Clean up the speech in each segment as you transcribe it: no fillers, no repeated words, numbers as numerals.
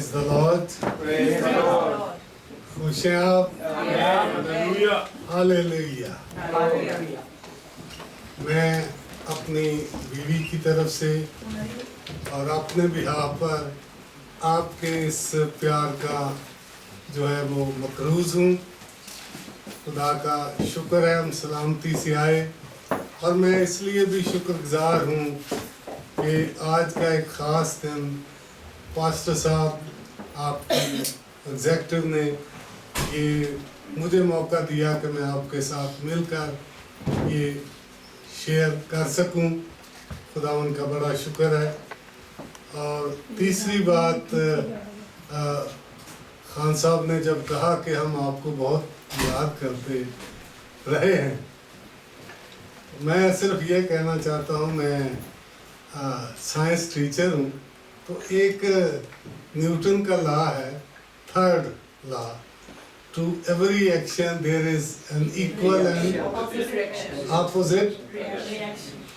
Praise the Lord. Praise the Lord. खुश हैं आप? Hallelujah. हालेलुया। Hallelujah. मैं अपनी बीवी की तरफ से और अपने बिहाफ पर आपके इस प्यार का जो है वो मकरूज हूँ। खुदा का शुक्र है हम सलामती से आए, और मैं इसलिए भी शुक्रगुजार हूँ कि आज का एक ख़ास दिन पास्टर साहब आपके एग्जेक्टिव ने ये मुझे मौका दिया कि मैं आपके साथ मिलकर ये शेयर कर सकूं। खुदावन का बड़ा शुक्र है। और तीसरी बात, खान साहब ने जब कहा कि हम आपको बहुत याद करते रहे हैं, मैं सिर्फ ये कहना चाहता हूँ, मैं साइंस टीचर हूँ, तो एक न्यूटन का लॉ है, third law, to every action there is an equal and opposite.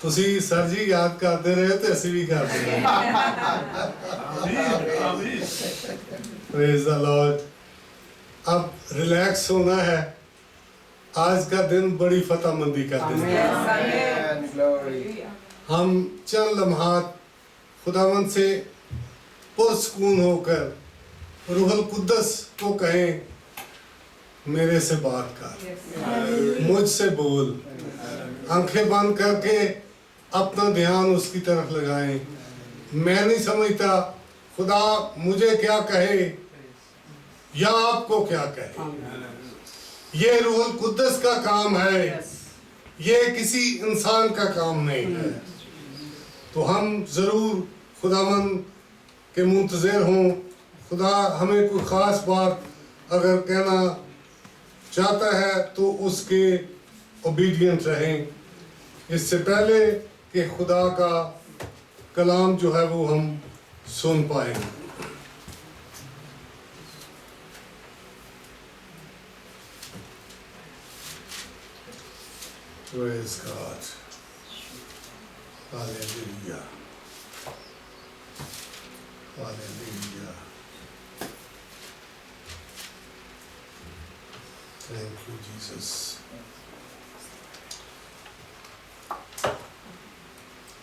ਤੁਸੀਂ ਸਰ ਜੀ ਯਾਦ ਕਰਦੇ ਰਹੇ ਤੇ ਅਸੀਂ ਵੀ ਕਰਦੇ ਰਹੇ। Praise the lord. अब रिलैक्स होना है। आज का दिन बड़ी फतहमंदी का दिन है। हम चंद लम्हात खुदावंद से पुरसकून होकर रूहुल कुद्दस को कहें, मेरे से बात कर, मुझसे बोल। आंखें बंद करके अपना ध्यान उसकी तरफ लगाएं। मैं नहीं समझता खुदा मुझे क्या कहे या आपको क्या कहे। ये रूहुल कुद्दस का काम है, ये किसी इंसान का काम नहीं है। तो हम जरूर खुदावंद के मुंतज़िर हों। खुदा हमें कोई ख़ास बात अगर कहना चाहता है तो उसके ओबीडियंट रहें, इससे पहले कि खुदा का कलाम जो है वो हम सुन पाएं। Praise God. Hallelujah. Hallelujah. Thank you, Jesus.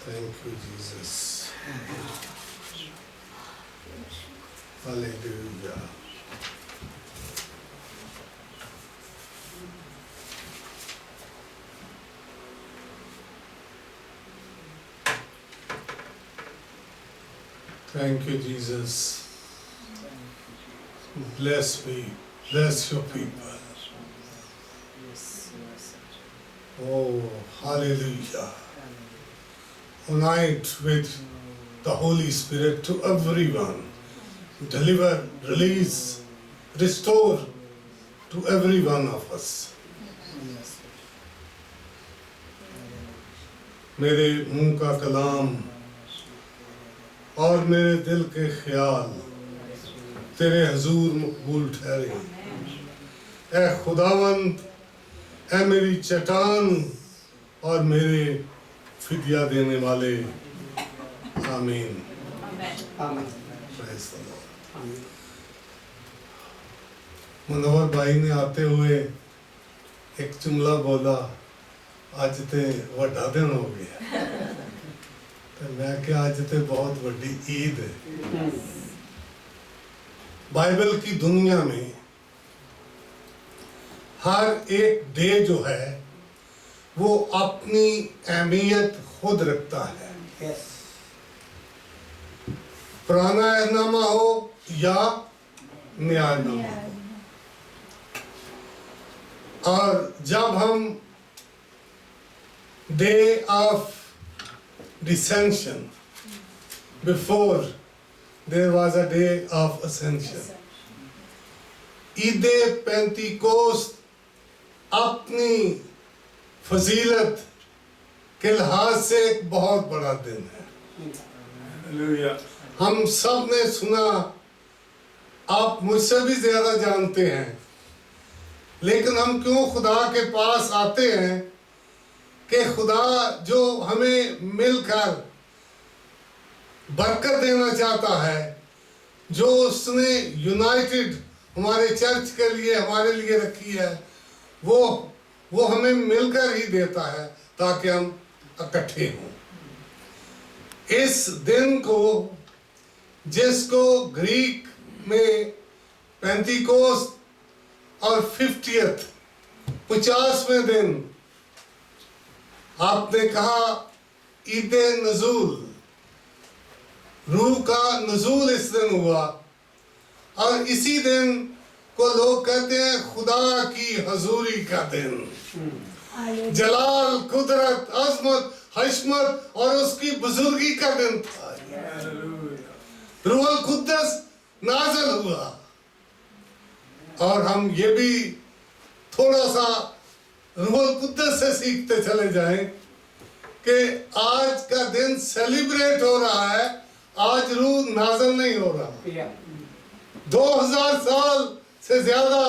Thank you, Jesus. Hallelujah. Thank you, Jesus. Bless me. Bless your people. Oh, hallelujah. Unite with the Holy Spirit to everyone. Deliver, release, restore to every one of us. मेरे मुंह का कलाम और मेरे दिल के ख्याल तेरे हजूर मकबूल ठहरे। ऐ खुदावंद, ऐ मेरी चट्टान और मेरे फिदिया देने वाले। आमीन। Praise the Lord. मनोहर भाई ने आते हुए एक जुमला बोला, आज ते वड्डा दिन हो गया। तो मैं क्या, आज ते बहुत बड़ी ईद है। बाइबल की दुनिया में हर एक डे जो है वो अपनी अहमियत खुद रखता है। पुराना अहदनामा हो या नया अहदनामा। और जब हम day of descension, before there was a day of ascension, Eid Pentecost अपनी फजीलत के लिहाज से एक बहुत बड़ा दिन है। हम सब ने सुना, आप मुझसे भी ज्यादा जानते हैं, लेकिन हम क्यों खुदा के पास आते हैं कि खुदा जो हमें मिलकर बरकत देना चाहता है, جو اس نے یونائٹڈ ہمارے چرچ کے لیے ہمارے لیے رکھی ہے وہ ہمیں مل کر ہی دیتا ہے تاکہ ہم اکٹھے ہوں. اس دن کو جس کو گریک میں پینتیکوست اور 50ویں دن آپ نے کہا عید نزول، روح کا نزول اس دن ہوا، اور اسی دن کو لوگ کہتے ہیں خدا کی حضوری کا دن. جلال، قدرت، عظمت، حشمت اور اس کی بزرگی کا دن تھا. روح القدس نازل ہوا. اور ہم یہ بھی تھوڑا سا روح القدس سے سیکھتے چلے جائیں کہ آج کا دن سیلیبریٹ ہو رہا ہے، آج روح نازل نہیں ہو رہا. 2000 سال سے زیادہ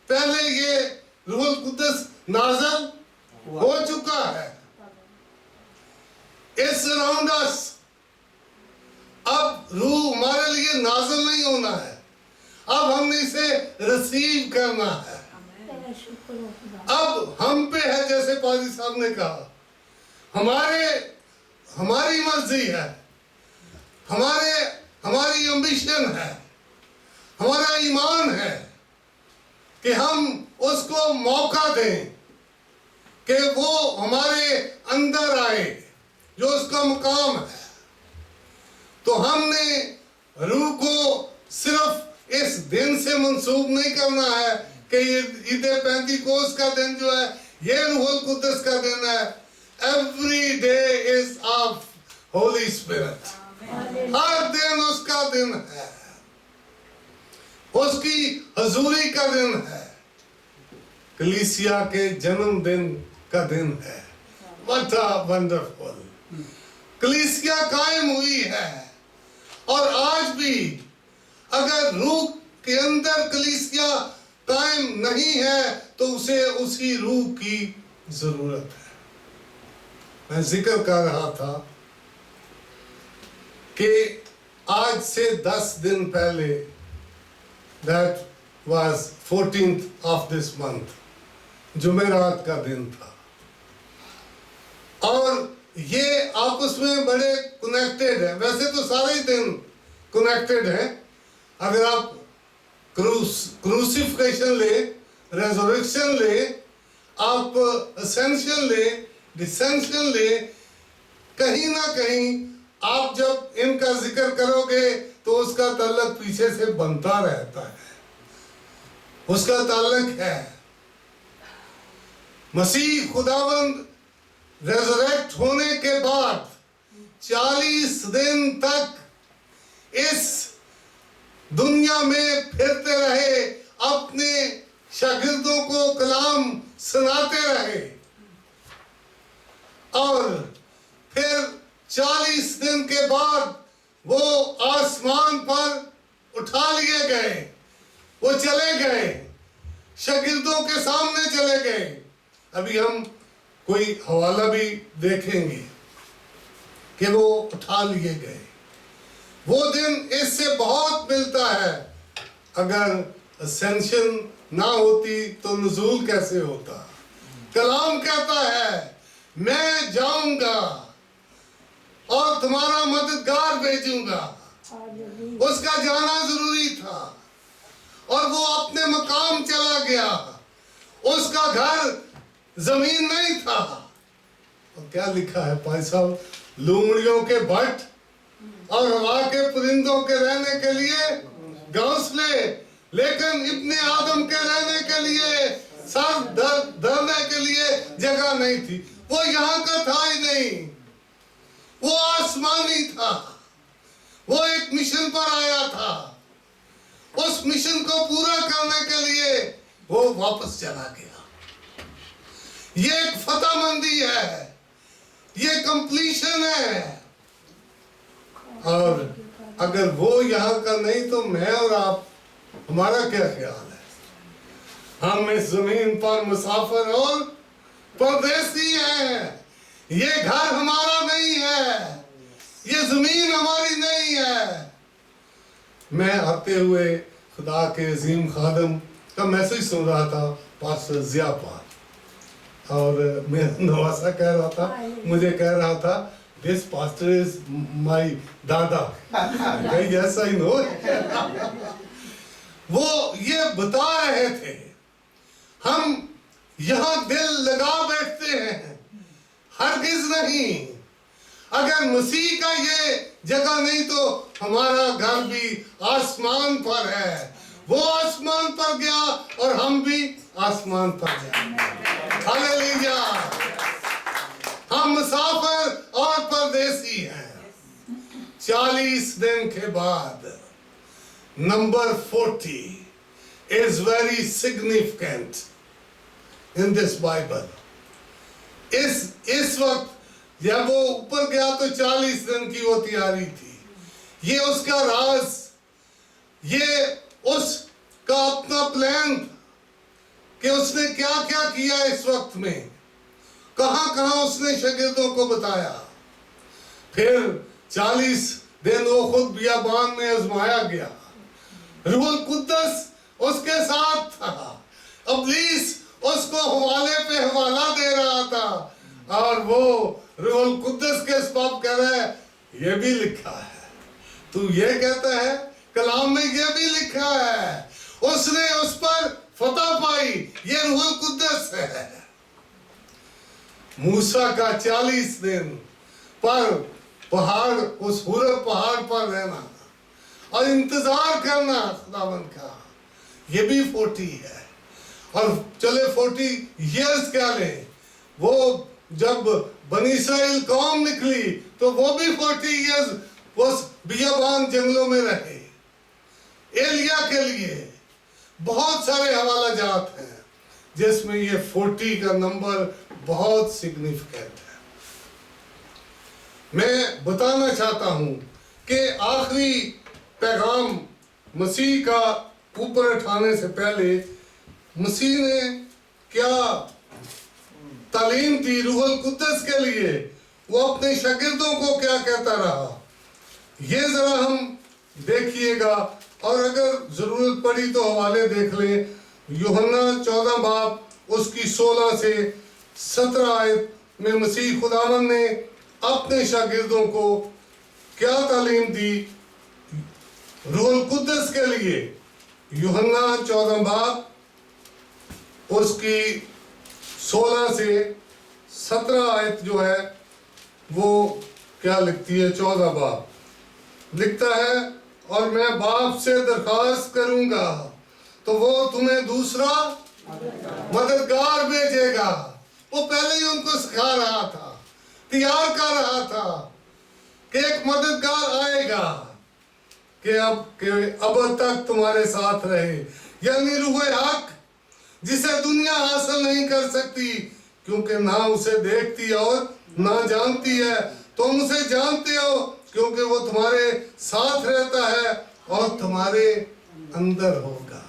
پہلے یہ روح القدس نازل ہو چکا ہے. It's around us. اب روح ہمارے لیے نازل نہیں ہونا ہے، اب ہم نے اسے ریسیو کرنا ہے. اب ہم پہ ہے، جیسے پادری صاحب نے کہا، ہماری مرضی ہے، ہماری امبیشن ہے، ہمارا ایمان ہے کہ ہم اس کو موقع دیں کہ وہ ہمارے اندر آئے، جو اس کا مقام ہے. تو ہم نے روح کو صرف اس دن سے منسوب نہیں کرنا ہے کہ یہ عید پینتیکوست کا دن جو ہے یہ روح القدس کا دن ہے. Every day is of Holy Spirit. ہر دن اس کا دن ہے، اس کی حضوری کا دن ہے، کلیسیا کے جنم دن کا دن ہے. What a wonderful. کلیسیا قائم ہوئی ہے، اور آج بھی اگر روح کے اندر کلیسیا قائم نہیں ہے تو اسے اسی روح کی ضرورت ہے. میں ذکر کر رہا تھا کہ آج سے 10 دن پہلے، that was 14th of this month، جمعرات کا دن تھا، اور یہ آپس میں بڑے کنیکٹڈ ہیں. ویسے تو سارے دن کنیکٹڈ ہیں. اگر آپ کروسیفیکشن لیں، ریزوریکشن لیں، آپ اسینشن لیں، ڈسینشن لیں، کہیں نہ کہیں آپ جب ان کا ذکر کرو گے تو اس کا تعلق پیچھے سے بنتا رہتا ہے. اس کا تعلق ہے مسیح خداوند ریزریکٹ ہونے کے بعد 40 دن تک اس دنیا میں پھرتے رہے، اپنے شاگردوں کو کلام سناتے رہے، اور پھر 40 دن کے بعد وہ آسمان پر اٹھا لیے گئے، وہ چلے گئے، شاگردوں کے سامنے چلے گئے. ابھی ہم کوئی حوالہ بھی دیکھیں گے کہ وہ اٹھا لیے گئے. وہ دن اس سے بہت ملتا ہے. اگر اسینشن نہ ہوتی تو نزول کیسے ہوتا؟ کلام کہتا ہے میں جاؤں گا اور تمہارا مددگار بھیجوں گا. اس کا جانا ضروری تھا، اور وہ اپنے مقام چلا گیا. اس کا گھر زمین نہیں تھا. اور کیا لکھا ہے پائی صاحب؟ لومڑیوں کے بٹ اور ہوا کے پرندوں کے رہنے کے لیے گھونسلے، لیکن ابن آدم کے رہنے کے لیے، سر دھرنے کے لیے جگہ نہیں تھی. وہ یہاں کا تھا ہی نہیں، وہ آسمانی تھا. وہ ایک مشن پر آیا تھا. اس مشن کو پورا کرنے کے لیے وہ واپس چلا گیا. یہ ایک فتح مندی ہے، یہ کمپلیشن ہے. اور اگر وہ یہاں کا نہیں تو میں اور آپ، ہمارا کیا خیال ہے؟ ہم اس زمین پر مسافر اور پردیسی ہیں. یہ گھر ہمارا نہیں ہے، یہ زمین ہماری نہیں ہے. मैं आते हुए खुदा के अजीम खादम का मैसेज सुन रहा था, पास्टर जिया पार, और मेरा नवासा कह रहा था, मुझे कह रहा था दिस पास्टर इज माय दादा। Yes I know. वो ये बता रहे थे, हम यहाँ दिल लगा बैठते हैं, हरगिज नहीं। अगर मसीह का ये जगह नहीं तो हमारा घर भी आसमान पर है। वो आसमान पर गया और हम भी आसमान पर जाएंगे। हालेलुया। हम मुसाफिर और परदेसी हैं। 40 दिन के बाद number 40 is very significant in this Bible. इस वक्त जब वो ऊपर गया तो 40 दिन की वो तैयारी थी। ये उसका राज, ये उसका अपना प्लान कि उसने क्या क्या किया इस वक्त में, कहां कहां उसने शागिर्दों को बताया। फिर 40 दिन वो खुद बियाबान में आजमाया गया। रूहुल कुद्दस उसके साथ था, इब्लीस उसको हवाले पे हवाला दे रहा था, और वो रूहुल कुद्दस के सबब कह रहा है ये भी लिखा है, तू ये कहता है कलाम में ये भी लिखा है। उसने उस पर फतह पाई, ये रूहुल कुद्दस है। मूसा का 40 दिन पर पहाड़, उस हुरब पहाड़ पर रहना और इंतजार करना खुदावंद का, ये भी 40 है। और चले 40 ईयर्स क्या ले, वो जब बनी इस्राएल कौम निकली तो वो भी 40 ईयर्स उस बियाबान जंगलों में रहे। एलिया के लिए बहुत सारे हवाला जात हैं जिसमें ये 40 का नंबर बहुत सिग्निफिकेंट है। मैं बताना चाहता हूं कि आखिरी पैगाम मसीह का ऊपर उठाने से पहले मसीह ने क्या तालीम दी रूहुल कुद्दस के लिए, वो अपने शागिर्दों को क्या कहता रहा, ये जरा हम देखिएगा। और अगर जरूरत पड़ी तो हवाले देख लें। यूहन्ना 14 बाब उसकी 16 से 17 आयत में मसीह खुदावन ने अपने शागिर्दों को क्या तालीम दी रूहुल कुद्दस के लिए। यूहन्ना 14 बाब उसकी 16 से 17 आयत जो है वो क्या लिखती है। 14 बाब लिखता है, और मैं बाप से दरखास्त करूंगा तो वो तुम्हें दूसरा मददगार भेजेगा। वो पहले ही उनको सिखा रहा था, तैयार कर रहा था कि एक मददगार आएगा कि अब तक तुम्हारे साथ रहे, यानी रूह हक, जिसे दुनिया हासिल नहीं कर सकती क्योंकि ना उसे देखती और ना जानती है। तुम उसे जानते हो क्योंकि वो तुम्हारे साथ रहता है और तुम्हारे अंदर होगा।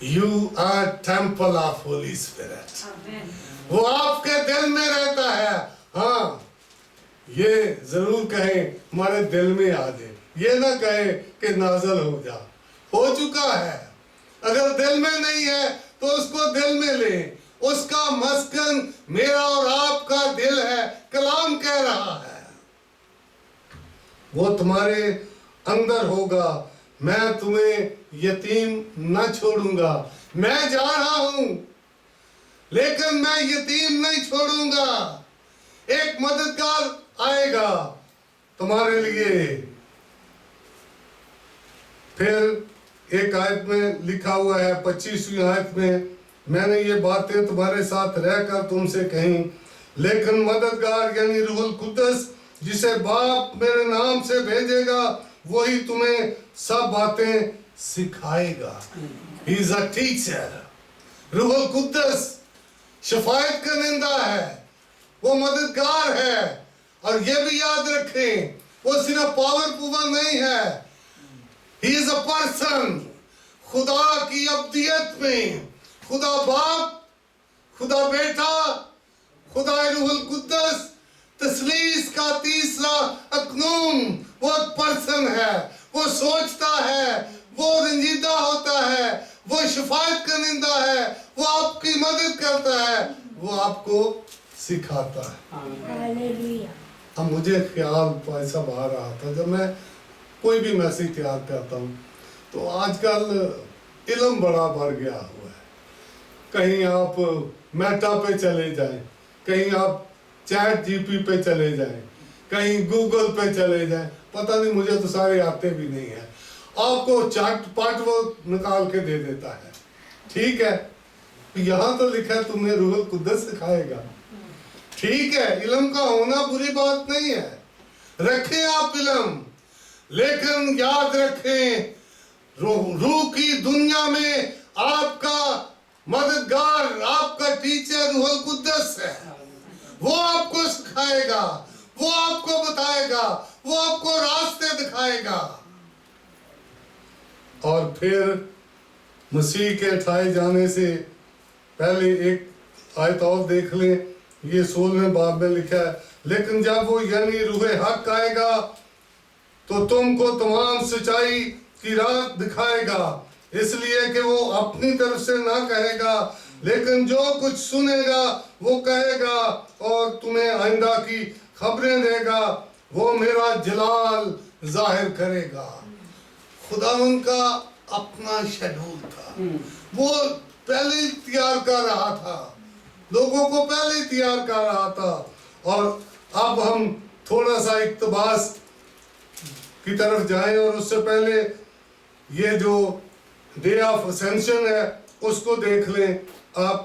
You are temple of Holy Spirit. वो आपके दिल में रहता है। हाँ, ये जरूर कहें हमारे दिल में आ जाए, ये ना कहें कि नाज़िल हो जा, हो चुका है। अगर दिल में नहीं है तो उसको दिल में लें। उसका मस्कन मेरा और आपका दिल है, कलाम कह रहा है। वो तुम्हारे अंदर होगा। मैं तुम्हें यतीम न छोड़ूंगा। मैं जा रहा हूं लेकिन मैं यतीम नहीं छोड़ूंगा। एक मददगार आएगा तुम्हारे लिए। फिर एक आयत में लिखा हुआ है 25वीं आयत में, मैंने ये बातें तुम्हारे साथ रहकर तुमसे कहीं, लेकिन मददगार यानी रूहुल कुद्दस जिसे बाप मेरे नाम से भेजेगा वही तुम्हें सब बातें सिखाएगा। He is a teacher. रूहुल कुद्दस Shafayat करनेंदा है, वो मददगार है। और ये भी याद रखें, वो सिर्फ पावरफुल नहीं है, He is a person. खुदा की अब्दियत में खुदा बाप, खुदा बेटा, खुदा रूहुल कुद्दस, तस्लीस का तीसरा अकनून, वो एक पर्सन है, وہ سوچتا ہے، وہ رنجیدہ ہوتا ہے، وہ شفاعت کنندہ ہے، وہ آپ کی مدد کرتا ہے، وہ آپ کو سکھاتا ہے۔ اب مجھے خیال ایسا آ رہا تھا جب میں کوئی بھی میسیج تیار کرتا ہوں تو آج کل علم بڑا بڑھ گیا ہوا ہے۔ کہیں آپ میٹا پہ چلے جائیں، کہیں آپ چیٹ جی پی پہ چلے جائیں، کہیں گوگل پہ چلے جائیں، پتہ نہیں مجھے تو سارے آتے بھی نہیں ہیں، آپ کو چٹ پٹ وہ نکال کے دے دیتا ہے۔ ٹھیک ہے، یہاں تو لکھا ہے تمہیں روح القدس سکھائے گا۔ ٹھیک ہے، علم کا ہونا بری بات نہیں ہے، رکھیں آپ علم، لیکن یاد رکھیں روح کی دنیا میں آپ کا مددگار، آپ کا ٹیچر روح القدس ہے۔ وہ آپ کو سکھائے گا، وہ آپ کو بتائے گا، وہ آپ کو راستے دکھائے گا۔ اور پھر مسیح کے اٹھائے جانے سے پہلے ایک آیت اور دیکھ لیں، یہ 16ویں باب میں لکھا ہے، لیکن جب وہ یعنی روح حق آئے گا تو تم کو تمام سچائی کی راہ دکھائے گا، اس لیے کہ وہ اپنی طرف سے نہ کہے گا، لیکن جو کچھ سنے گا وہ کہے گا اور تمہیں آئندہ کی خبریں دے گا، وہ میرا جلال ظاہر کرے گا۔ خداوند کا اپنا شیڈول تھا، وہ پہلے ہی تیار کر رہا تھا، لوگوں کو پہلے ہی تیار کر رہا تھا۔ اور اب ہم تھوڑا سا اقتباس کی طرف جائیں، اور اس سے پہلے یہ جو ڈے آف اسینشن ہے اس کو دیکھ لیں۔ آپ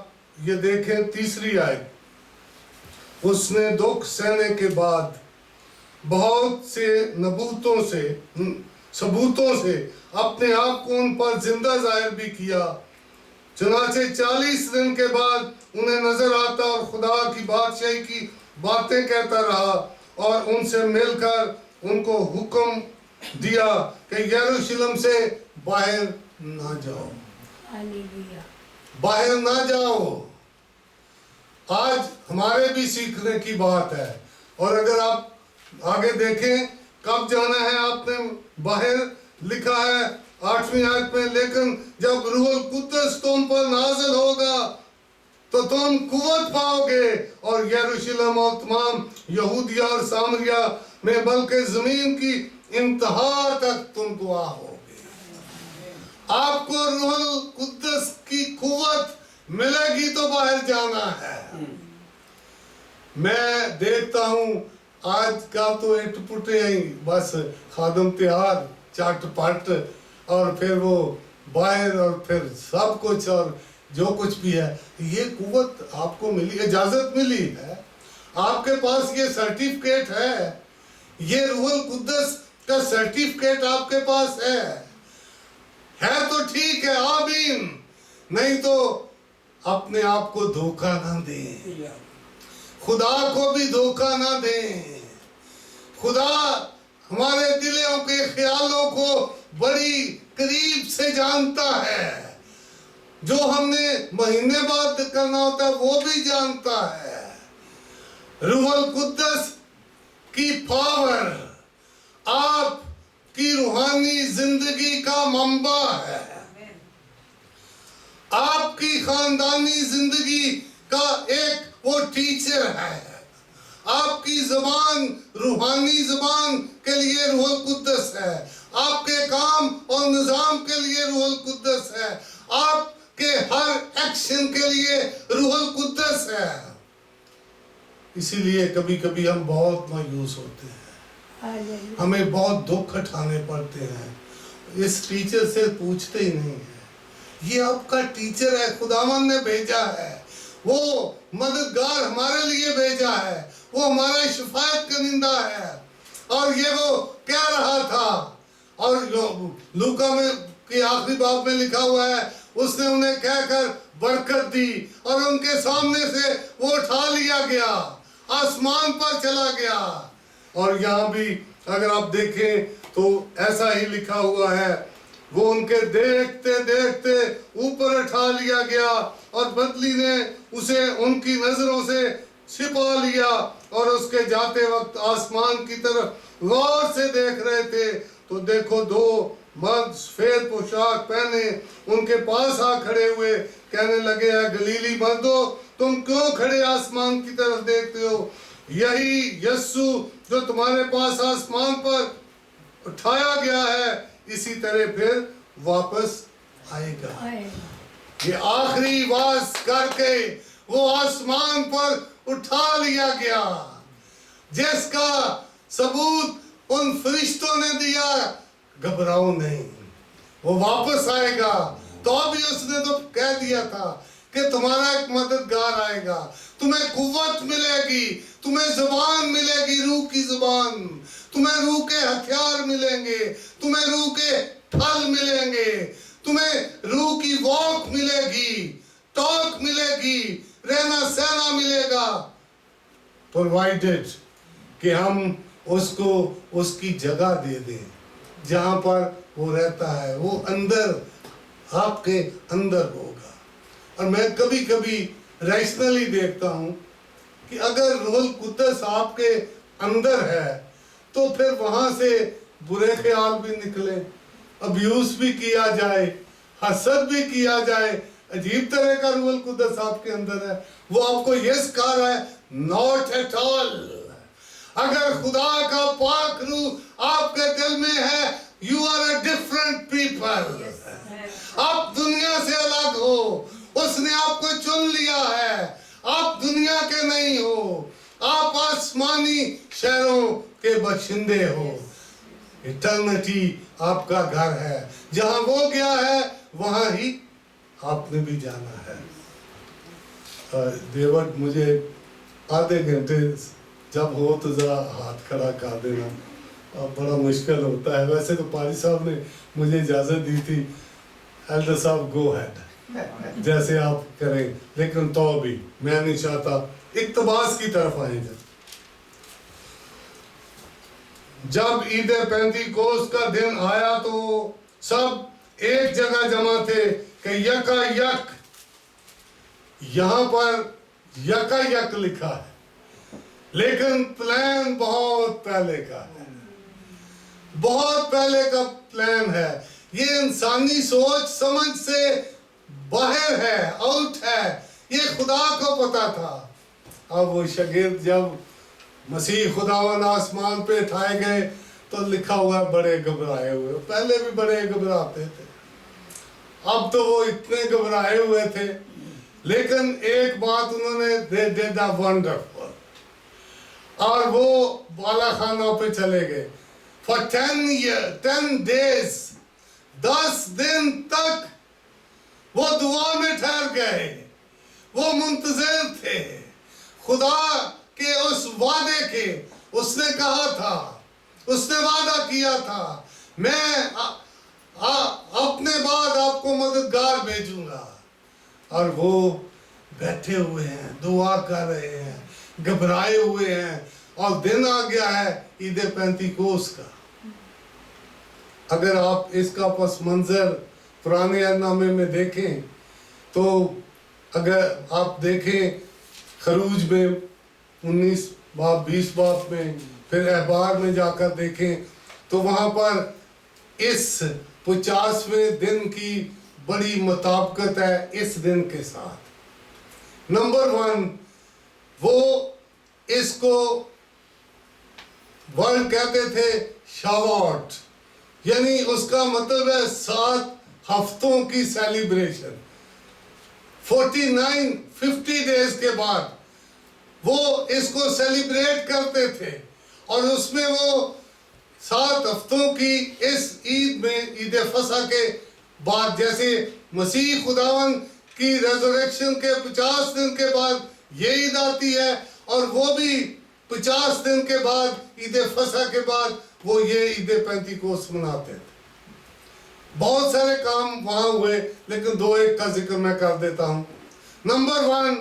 یہ دیکھیں 3 آیت، اس نے دکھ سہنے کے بعد بہت سے ثبوتوں سے اپنے آپ کو ان پر زندہ ظاہر بھی کیا، چنانچہ 40 دن کے بعد انہیں نظر آتا اور خدا کی بادشاہی کی باتیں کہتا رہا، اور ان سے مل کر ان کو حکم دیا کہ یروشلم سے باہر نہ جاؤ، باہر نہ جاؤ۔ آج ہمارے بھی سیکھنے کی بات ہے، اور اگر آپ آگے دیکھیں کب جانا ہے، آپ نے باہر لکھا ہے 8ویں آیت میں، لیکن جب روح القدس تم پر نازل ہوگا تو تم قوت پاؤ گے، اور یروشلم اور تمام یہودیہ اور سامریہ میں بلکہ زمین کی انتہا تک تم گواہ ہوگے۔ آپ کو روح القدس کی قوت ملے گی تو باہر جانا ہے۔ میں دیکھتا ہوں آج کا تو اٹ پٹے ہیں، بس خادم تیار چٹ پٹ، اور پھر وہ باہر، اور پھر سب کچھ، اور جو کچھ بھی ہے۔ یہ قوت آپ کو ملی، اجازت ملی ہے، آپ کے پاس یہ سرٹیفکیٹ ہے، یہ روح القدس کا سرٹیفکیٹ آپ کے پاس ہے تو ٹھیک ہے، آمین، نہیں تو اپنے آپ کو دھوکہ نہ دیں، خدا کو بھی دھوکہ نہ دیں۔ خدا ہمارے دلوں کے خیالوں کو بڑی قریب سے جانتا ہے، جو ہم نے مہینے بعد کرنا ہوتا ہے وہ بھی جانتا ہے۔ روح القدس کی پاور آپ کی روحانی زندگی کا منبع ہے، آپ کی خاندانی زندگی کا ایک وہ ٹیچر ہے۔ آپ کی زبان روحانی زبان کے لیے روح القدس ہے، آپ کے کام اور نظام کے لیے روح القدس ہے، آپ کے ہر ایکشن کے لیے روح القدس ہے۔ اسی لیے کبھی کبھی ہم بہت مایوس ہوتے ہیں، ہمیں بہت دکھ اٹھانے پڑتے ہیں، اس ٹیچر سے پوچھتے ہی نہیں ہیں۔ یہ آپ کا ٹیچر ہے، خداوند نے بھیجا ہے، وہ مددگار ہمارے لیے بھیجا ہے، وہ ہمارا شفاعت کنندہ ہے۔ اور یہ وہ کہہ رہا تھا، اور لوکا میں کی آخری باب میں لکھا ہوا ہے، اس نے انہیں کہہ کر برکت دی، اور ان کے سامنے سے وہ اٹھا لیا گیا، آسمان پر چلا گیا۔ اور یہاں بھی اگر آپ دیکھیں تو ایسا ہی لکھا ہوا ہے، وہ ان کے دیکھتے دیکھتے اوپر اٹھا لیا گیا، اور بدلی نے اسے ان کی نظروں سے چھپا لیا، اور اس کے جاتے وقت آسمان کی طرف غور سے دیکھ رہے تھے तो देखो दो मर्द सफेद पोशाक पहने उनके पास आ खड़े हुए, कहने लगे है गलीली मर्दो, तुम क्यों खड़े आसमान की तरफ देखते हो? यही यीशु जो तुम्हारे पास आसमान पर उठाया गया है, इसी तरह फिर वापस आएगा। ये आखिरी वास करके वो आसमान पर उठा लिया गया, जिसका सबूत उन फरिश्तों ने दिया, घबराओ नहीं, वो वापस आएगा। तो अभी उसने तो कह दिया था कि तुम्हारा एक मददगार आएगा, तुम्हें कुव्वत मिलेगी, तुम्हें जुबान मिलेगी, रूह की जुबान, तुम्हें रूह के हथियार मिलेंगे, तुम्हें रूह के फल मिलेंगे, तुम्हें रूह की वॉक मिलेगी, टॉक मिलेगी, रहना सहना मिलेगा, प्रोवाइडेड कि हम उसको उसकी जगह दे दें जहां पर वो रहता है। वो अंदर, आपके अंदर होगा। और मैं कभी कभी रैशनली देखता हूं कि अगर रूहुल कुद्दस आपके अंदर है तो फिर वहां से बुरे ख्याल भी निकले, अब्यूज भी किया जाए, हसद भी किया जाए, अजीब तरह का रूहुल कुद्दस आपके अंदर है। वो आपको ये सिखा रहा है, नॉट एट ऑल। अगर खुदा का पाक रूह आपके दिल में है, you are a different people. आप दुनिया से अलग हो, उसने आपको चुन लिया है, आप दुनिया के नहीं हो, आप आसमानी शहरों के बशिंदे हो। इटर्निटी आपका घर है, जहां वो गया है वहां ही आपने भी जाना है। देवट मुझे आधे घंटे जब हो तो जरा हाथ खड़ा कर देना, अब बड़ा मुश्किल होता है। वैसे तो पारी साहब ने मुझे इजाजत दी थी, एल्डर साहब गो हेड, जैसे आप करें, लेकिन तो भी मैं नहीं चाहता इक्तबास की तरफ आएंगे। जब ईद पेंतीकोस्त का दिन आया तो सब एक जगह जमा थे कि यकायक, यहां पर यकायक लिखा है, लेकिन प्लान बहुत पहले का है, बहुत पहले का प्लान है। ये इंसानी सोच समझ से बाहर है, आउट है, ये खुदा को पता था। अब वो शागिर्द जब मसीह खुदावन आसमान पे उठाए गए तो लिखा हुआ बड़े घबराए हुए, पहले भी बड़े घबराते थे, अब तो वो इतने घबराए हुए थे। लेकिन एक बात उन्होंने, दे डिड अ वंडरफुल, और वो बाला खाना पे चले गए। फॉर 10 days, 10 दिन तक वो दुआ में ठहर गए, वो मुंतज़िर थे खुदा के उस वादे के। उसने कहा था, उसने वादा किया था, मैं अपने बाद आपको मददगार भेजूंगा। और वो बैठे हुए हैं, दुआ कर रहे हैं, घबराए हुए हैं, और दिन आ गया है ईद पेंतीकोस्त का। अगर आप इसका पस मंजर पुराने अहदनामे में देखें तो, अगर आप देखें खरूज में 19 बाब 20 बाब में, फिर अहबार में जाकर देखें तो वहां पर इस 50वें दिन की बड़ी मुताबिकत है इस दिन के साथ। नंबर 1, वो इसको वर्ड कहते थे शावॉट, यानी उसका मतलब है 7 हफ्तों की सेलिब्रेशन। 50 डेज के बाद वो इसको सेलिब्रेट करते थे, और उसमें वो 7 हफ्तों की इस ईद में, ईद फसह के बाद, जैसे मसीह खुदावन की रेज़रेक्शन के 50 दिन के बाद ये ईद आती है, और वो भी 50 दिन के बाद, ईद फसह के बाद वो ये ईद पेंतीकोस्त मनाते थे। बहुत सारे काम वहां हुए, लेकिन 2-1 का जिक्र मैं कर देता हूं। नंबर 1,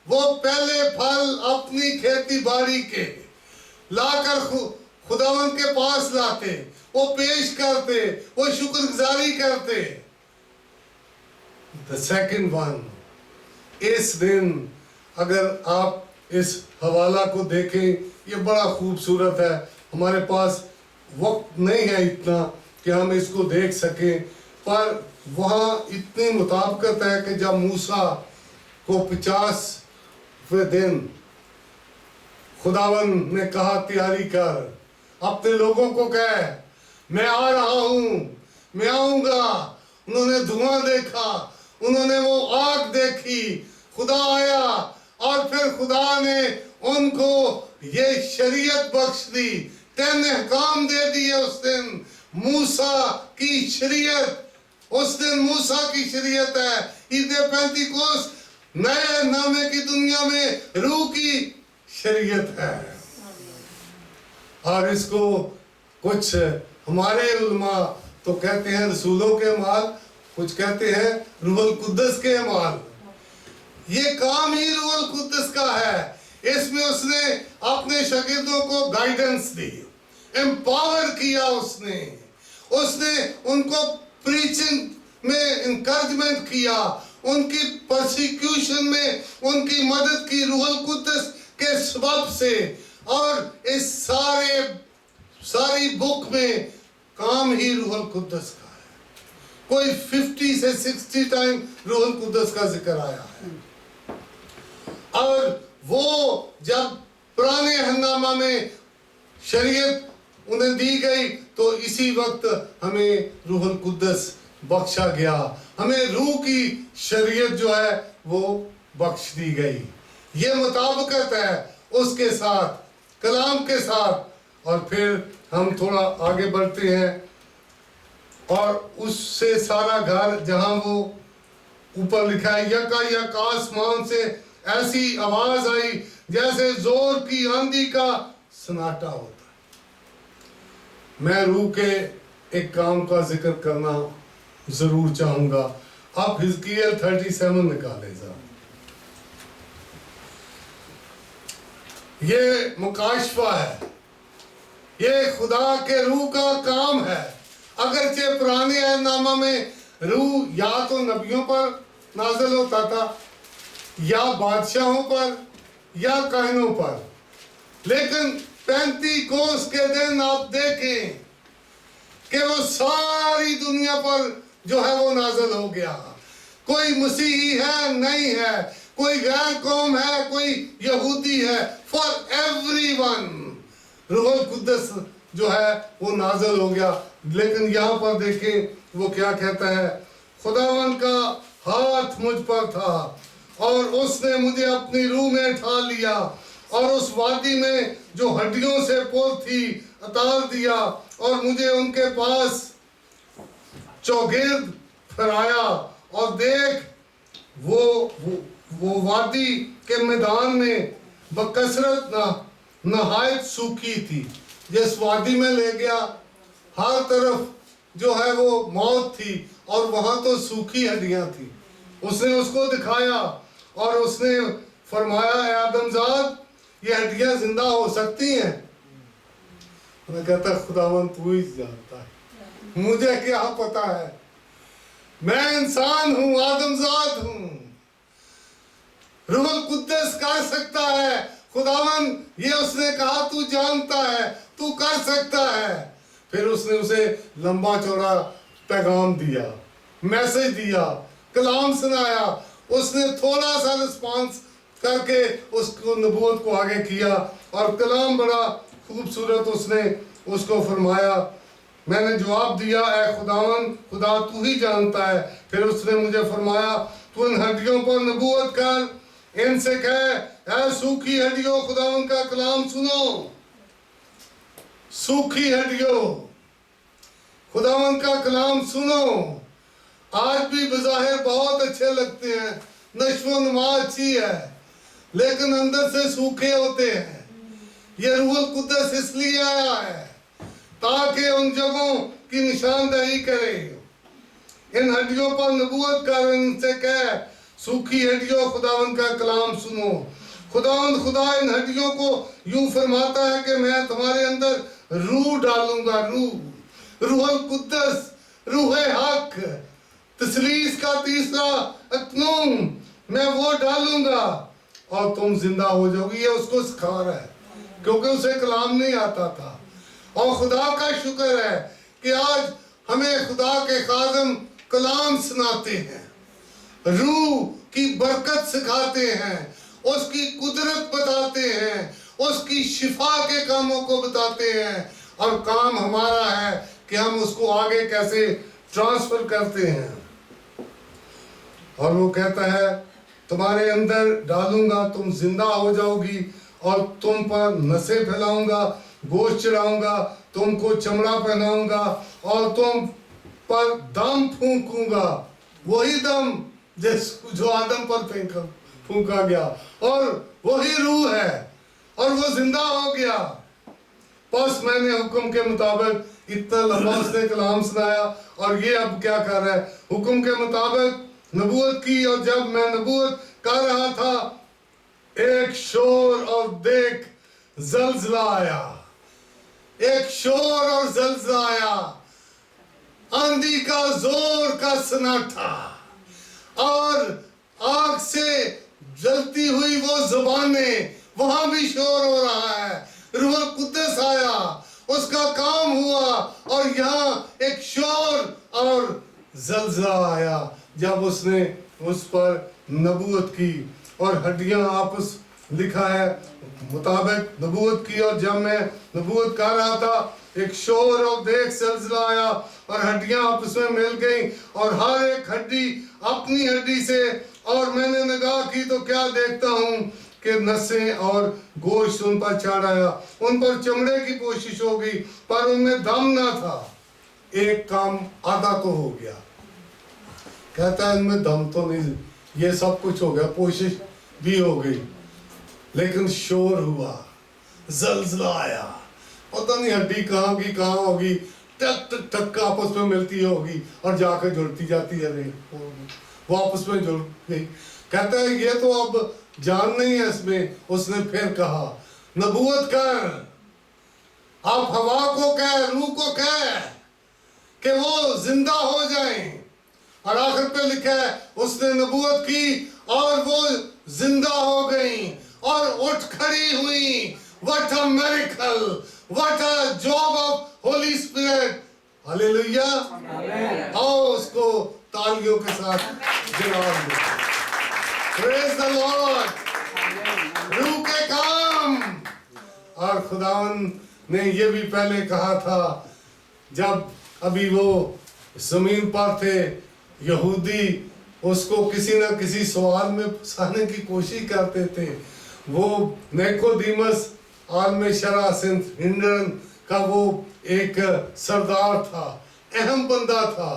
वो पहले फल अपनी खेती बाड़ी के लाकर खुदावन के पास लाते, वो पेश करते, वो शुक्रगुजारी करते। The second one, इस दिन अगर आप इस हवाला को देखें, ये बड़ा खूबसूरत है। हमारे पास वक्त नहीं है इतना कि हम इसको देख सकें, पर वहाँ इतनी मुताबिकत है कि जब मूसा को 50वें दिन खुदावन ने कहा तैयारी कर, अपने लोगों को कह मैं आ रहा हूँ, मैं आऊंगा। उन्होंने धुआं देखा, उन्होंने वो आग देखी, खुदा आया और फिर खुदा ने उनको ये शरीयत बख्श दी, 10 अहकाम दे दिए उस दिन। मूसा की शरीयत, उस दिन मूसा की शरीयत है। ईद पेंतिकोस्त नए नामे की दुनिया में रूह की शरीयत है। और इसको कुछ हमारे उलमा तो कहते हैं रसूलों के माल, कुछ कहते हैं रूहुल कुद्दस के माल। ये काम ही रूहुल कुद्दस का है। इसमें उसने अपने शागिर्दों को गाइडेंस दी, एम्पावर किया, उसने उनको प्रीचिंग में इंकरेजमेंट किया, उनकी परसिक्यूशन में उनकी मदद की रूहुल कुद्दस के सबब से। और इस सारी बुक में काम ही रूहुल कुद्दस का है। कोई 50 से 60 टाइम रूहुल कुद्दस का जिक्र आया है। और वो जब पुराने अहदनामा में शरीयत उन्हें दी गई तो इसी वक्त हमें रूहुल कुद्दस बख्शा गया, हमें रूह की शरीयत जो है वो बख्श दी गई। ये मुताबिकत है उसके साथ, कलाम के साथ। और फिर हम थोड़ा आगे बढ़ते हैं और उससे सारा घर, जहां वो ऊपर लिखा है यकायक आसमान से ऐसी आवाज आई जैसे जोर की आंधी का सन्नाटा होता है। मैं रूह के एक काम का जिक्र करना जरूर चाहूंगा। आप हिजकियेल 37 निकाले जरा। ये मुकाशफा है, ये खुदा के रूह का काम है। अगरचे पुराने अहदनामा में रूह या तो नबियों पर नाज़िल होता था, या बादशाहों पर, या काहिनों पर, लेकिन पेंतीकोस्त के दिन आप देखें कि वो सारी दुनिया पर जो है वो नाज़िल हो गया। कोई मसीही है नहीं है, कोई गैर कौम है, कोई यहूदी है, फॉर एवरीवन रूहुल कुद्दस जो है वो नाज़िल हो गया। लेकिन यहाँ पर देखें वो क्या कहता है, खुदावन का हाथ मुझ पर था और उसने मुझे अपनी रूह में उठा लिया और उस वादी में जो हड्डियों से पुर थी उतार दिया और मुझे उनके पास चौगिर्द फिराया। और देख वो वादी के मैदान में बकसरत नहायत सूखी थी। जिस वादी में ले गया हर तरफ जो है वो मौत थी और वहां तो सूखी हड्डियां थी। उसने उसको दिखाया और उसने फरमाया आदमजाद ये हड्डियां जिंदा हो सकती हैं? मैं कहता खुदावन तू ही जानता है, मुझे क्या पता है, मैं इंसान हूं, आदमजाद हूं। रूहुल कुद्दस कर सकता है। खुदावन ये उसने कहा तू जानता है, तू कर सकता है। फिर उसने उसे लंबा चौड़ा पैगाम दिया, मैसेज दिया, कलाम सुनाया। उसने थोड़ा सा रिस्पांस करके उसको नबूवत को आगे किया और कलाम बड़ा खूबसूरत उसने उसको फरमाया। मैंने जवाब दिया ऐ खुदावन, खुदा तू ही जानता है। फिर उसने मुझे फरमाया तू इन हड्डियों पर नबूवत कर, इनसे कह ऐ सूखी हड्डियों खुदावन का कलाम सुनो। सूखी हड्डियों खुदावन का कलाम सुनो। आज भी बज़ाहिर बहुत अच्छे लगते हैं, नश्व नुमा अच्छी है, लेकिन अंदर से सूखे होते हैं। ये रूहुल कुद्दस इसलिए आया है ताकि उन जगहों की निशानदही करे। इन हड्डियों पर नबूवत कर, इनसे कह सूखी हड्डियों खुदावन का कलाम सुनो। खुदावंद खुदा इन हड्डियों को यूं फरमाता है कि मैं तुम्हारे अंदर रूह डालूंगा, रूहुल कुद्दस, रूह हक, तस्लीस का तीसरा अकनूम, मैं वो डालूंगा और तुम जिंदा हो जाओगी। ये उसको सिखा रहा है क्योंकि उसे कलाम नहीं आता था اور خدا کا شکر ہے کہ آج ہمیں خدا کے خادم کلام سناتے ہیں، روح کی برکت سکھاتے ہیں، اس کی قدرت بتاتے ہیں، اس کی شفا کے کاموں کو بتاتے ہیں، اور کام ہمارا ہے کہ ہم اس کو آگے کیسے ٹرانسفر کرتے ہیں۔ اور وہ کہتا ہے تمہارے اندر ڈالوں گا، تم زندہ ہو جاؤ گی، اور تم پر نسیں پھیلاؤں گا، گوشت چڑھاؤں گا، تم کو چمڑا پہناؤں گا، اور تم پر دم پھونکوں گا، وہی دم جو آدم پر پھونکا گیا، اور وہی روح ہے، اور وہ زندہ ہو گیا۔ بس میں نے حکم کے مطابق اتنا لمبا اس نے کلام سنایا، اور یہ اب کیا کر رہا ہے؟ حکم کے مطابق نبوت کی، اور جب میں نبوت کر رہا تھا ایک شور اور دیکھ زلزلہ آیا، ایک شور اور زلزلہ آیا، آندھی کا زور کا سناٹا، اور آگ سے جلتی ہوئی وہ زبانیں، وہاں بھی شور ہو رہا ہے، روح القدس آیا، اس کا کام ہوا، اور یہاں ایک شور اور زلزلہ آیا جب اس نے اس پر نبوت کی، اور ہڈیاں آپس لکھا ہے مطابق نبوت کی، اور جب میں نبوت کر رہا تھا ایک شور اور دیکھ زلزلہ آیا، اور ہڈیاں آپس میں مل گئیں، اور ہر ایک ہڈی اپنی ہڈی سے، اور میں نے نگاہ کی تو کیا دیکھتا ہوں کہ نسیں اور گوشت ان پر چڑھ آیا، ان پر چمڑے کی پوشش ہو گئی، پر ان میں دم نہ تھا۔ ایک کام آدھا تو ہو گیا، کہتا ہے ان میں دم تو نہیں، یہ سب کچھ ہو گیا، پوشش بھی ہو گئی، لیکن شور ہوا، زلزلہ آیا، پتہ نہیں ہڈی کہاں کی کہاں ہوگی، ٹک ٹک ٹک آپس میں ملتی ہوگی، اور جا کے جڑتی جاتی ہے، وہ آپس میں جڑ گئی۔ کہتا ہے یہ تو اب جان نہیں ہے اس میں۔ اس نے پھر کہا نبوت کر، آپ ہوا کو کہہ، روح کو کہہ کہ وہ زندہ ہو جائیں، اور آخر پہ لکھا ہے اس نے نبوت کی اور وہ زندہ ہو گئیں اور اٹھ کھڑی ہوئیں۔ What a miracle! What a job of Holy Spirit! ہالیلویہ! آؤ اس کو تالیوں کے ساتھ جلال دیں۔ Praise the Lord! روح کے کام۔ اور خداوند نے یہ بھی پہلے کہا تھا جب ابھی وہ زمین پر تھے، یہودی اس کو کسی نہ کسی سوال میں پھنسانے کی کوشش کرتے تھے۔ وہ نیکودیمس عالم شرع سنہدرین کا وہ ایک سردار تھا، اہم بندہ تھا۔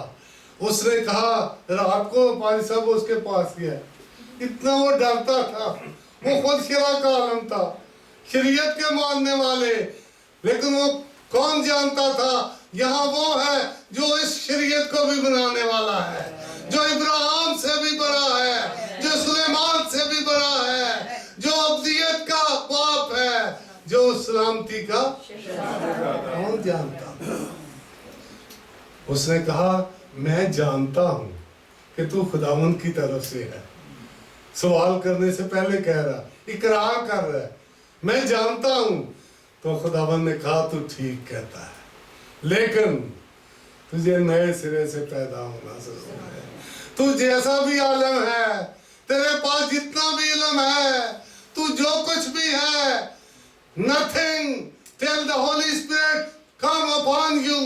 اس نے کہا رات کو پادری صاحب اس کے پاس گیا، اتنا وہ ڈرتا تھا، وہ خود شرع کا عالم تھا، شریعت کے ماننے والے، لیکن وہ کون جانتا تھا یہاں وہ ہے جو اس شریعت کو بھی بنانے والا ہے، جو ابراہیم سے بھی بڑا ہے، جو سلیمان سے بھی بڑا ہے، جو ابدیت کا باپ ہے، جو سلامتی کا کون جانتا۔ اس نے کہا میں جانتا ہوں کہ تو خداوند کی طرف سے ہے۔ سوال کرنے سے پہلے کہہ رہا، اقرار کر رہا ہے میں جانتا ہوں۔ تو خداوند نے کہا تو ٹھیک کہتا ہے، لیکن تجھے نئے سرے سے پیدا ہونا ضرور ہے۔ تو جیسا بھی عالم ہے، تیرے پاس جتنا بھی علم ہے، تو جو کچھ بھی ہے، nothing till the Holy Spirit come upon you،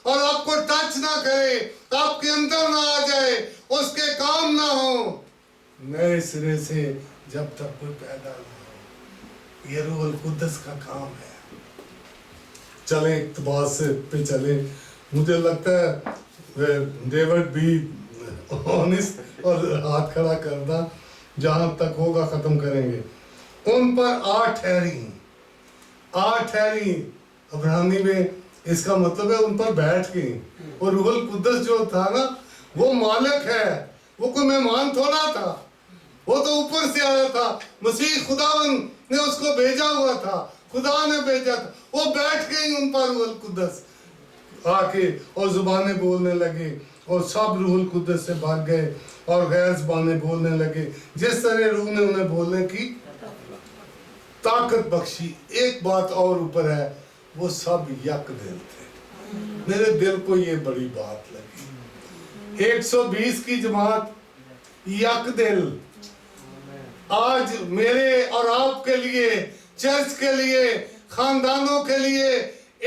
اور آپ کو ٹچ نہ کرے، آپ کے اندر نہ آ جائے، اس کے کام نہ ہو، نئے سرے سے جب تک کوئی پیدا نہ ہو۔ یہ روح القدس کا کام ہے۔ چلیں اقتباس سے پہ چلیں۔ مجھے لگتا ہے ڈیوڈ بھی آنیسٹ اور ہاتھ کھڑا کرنا، جہاں تک ہوگا ختم کریں گے۔ ان پر آ ٹھہری عبرانی میں اس کا مطلب ہے ان پر بیٹھ گئی۔ اور روح القدس جو تھا نا وہ مالک ہے، وہ کوئی مہمان تھوڑا تھا، وہ تو اوپر سے آیا تھا۔ مسیح خداوند نے اس کو بھیجا ہوا تھا، خدا نے بھیجا تھا۔ وہ بیٹھ گئی ان پر روح القدس آ کے، اور زبانیں بولنے لگے، اور سب روح القدس سے بھاگ گئے اور غیر زبانیں بولنے لگے جس طرح روح نے انہیں بولنے کی طاقت بخشی۔ ایک بات اور اوپر ہے، वो सब यक दिल थे। मेरे दिल को ये बड़ी बात लगी। 120 की जमात यक दिल। आज मेरे और आपके लिए, चर्च के लिए, खानदानों के लिए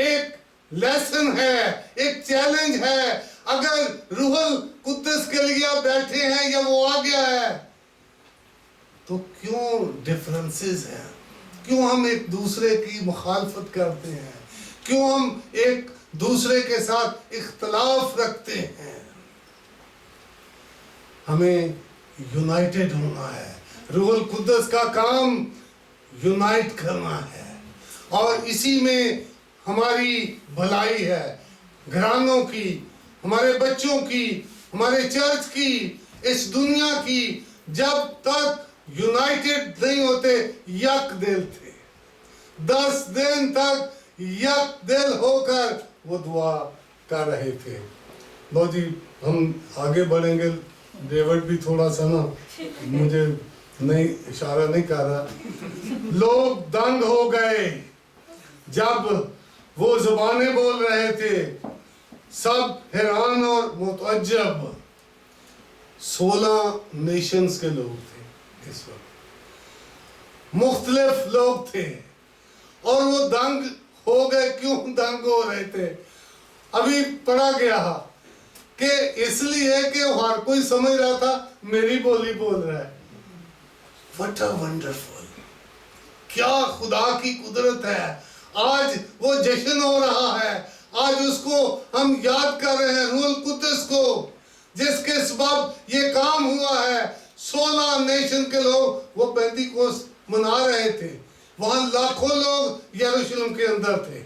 एक लेसन है, एक चैलेंज है। अगर रूहुल कुद्दस के लिए आप बैठे हैं या वो आ गया है, तो क्यों डिफरेंसेस हैं? क्यों हम एक दूसरे की मुखालफत करते हैं? क्यों हम एक दूसरे के साथ इख्तलाफ रखते हैं? हमें यूनाइटेड होना है। रूहुल कुद्दस का काम यूनाइट करना है, और इसी में हमारी भलाई है। घरानों की, हमारे बच्चों की, हमारे चर्च की, इस दुनिया की। जब तक यूनाइटेड नहीं होते, यक दिल थे। 10 दिन तक यक दिल होकर वो दुआ कर रहे थे। लो जी, हम आगे बढ़ेंगे। डेविड भी थोड़ा सा ना मुझे नहीं इशारा नहीं कर रहा। लोग दंग हो गए जब वो जुबानें बोल रहे थे। सब हैरान और मुतअज्जब। 16 नेशंस के लोग थे इस वक्त, मुख्तलिफ लोग थे, और वो दंग हो गए। क्यों दंग हो रहे थे? अभी पढ़ा गया कि इसलिए कि हर कोई समझ रहा था मेरी बोली बोल रहा है। What a wonderful! क्या खुदा की कुदरत है। आज वो जश्न हो रहा है। आज उसको हम याद कर रहे हैं, रूहुल कुद्दस को, जिसके सबब ये काम हुआ है। 16 नेशन के लोग वो पेंतीकोस्त मना रहे थे। वहां लाखों लोग यरूशलेम के अंदर थे,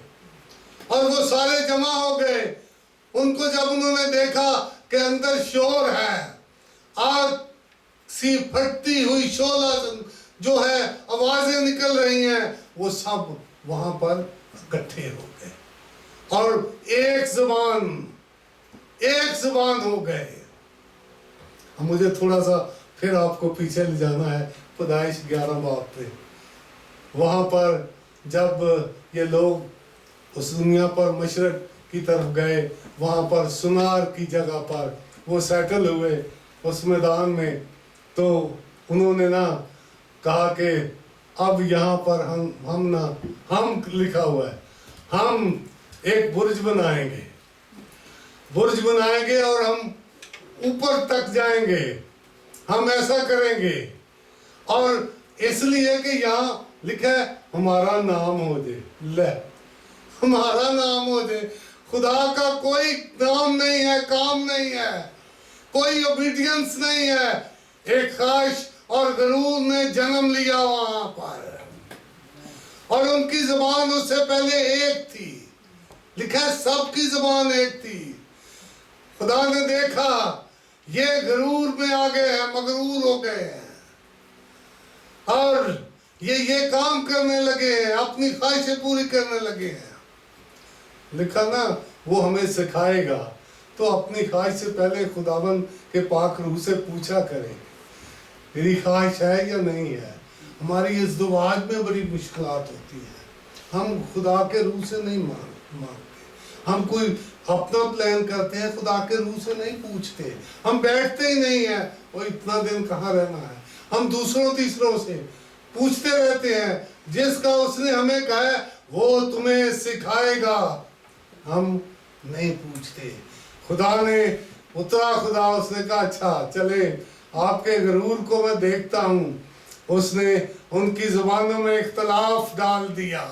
और वो सारे जमा हो गए। उनको जब उन्होंने देखा कि अंदर शोर है, आग सी फटती हुई शोला जो है, आवाजें निकल रही हैं, वो सब वहां पर इकट्ठे हो गए और एक जुबान हो गए। मुझे थोड़ा सा फिर आपको पीछे ले जाना है पैदाइश 11 बाब पे। वहां पर जब ये लोग उस दुनिया पर मशरक की तरफ गए, वहां पर सुनार की जगह पर वो सेटल हुए उस मैदान में, तो उन्होंने ना कहा कि अब यहाँ पर हम लिखा हुआ है, हम एक बुर्ज बनाएंगे और हम ऊपर तक जाएंगे। हम ऐसा करेंगे, और इसलिए कि यहाँ लिखा है हमारा नाम हो जाए। ले, हमारा नाम हो जाए। खुदा का कोई नाम नहीं है, काम नहीं है, कोई ओबीडियंस नहीं है। एक ख्वाहिश और गरूर ने जन्म लिया वहां पर, और उनकी जुबान उससे पहले एक थी। लिखा है सबकी जुबान एक थी। खुदा ने देखा ये गरूर में आ गए हैं, मगरूर हो गए हैं, और ये काम करने लगे हैं, अपनी ख्वाहिशें पूरी करने लगे हैं। लिखा ना वो हमें सिखाएगा, तो अपनी ख्वाहिश से पहले खुदावन के पाक रूह से पूछा करें, मेरी ख्वाहिश है या नहीं है। हमारी इस दुआज में बड़ी मुश्किलात होती है। हम खुदा के रूह से नहीं मांगते। हम कोई अपना प्लान करते हैं, खुदा के रूह से नहीं पूछते। हम बैठते ही नहीं है, वो इतना दिन कहाँ रहना है। हम दूसरों तीसरों से पूछते रहते हैं, जिसका उसने हमें कहा है वो तुम्हें सिखाएगा। हम नहीं पूछते। खुदा ने उतरा, उसने कहा अच्छा चले, आपके गरूर को मैं देखता हूँ। उसने उनकी जुबानों में इख्तलाफ डाल दिया।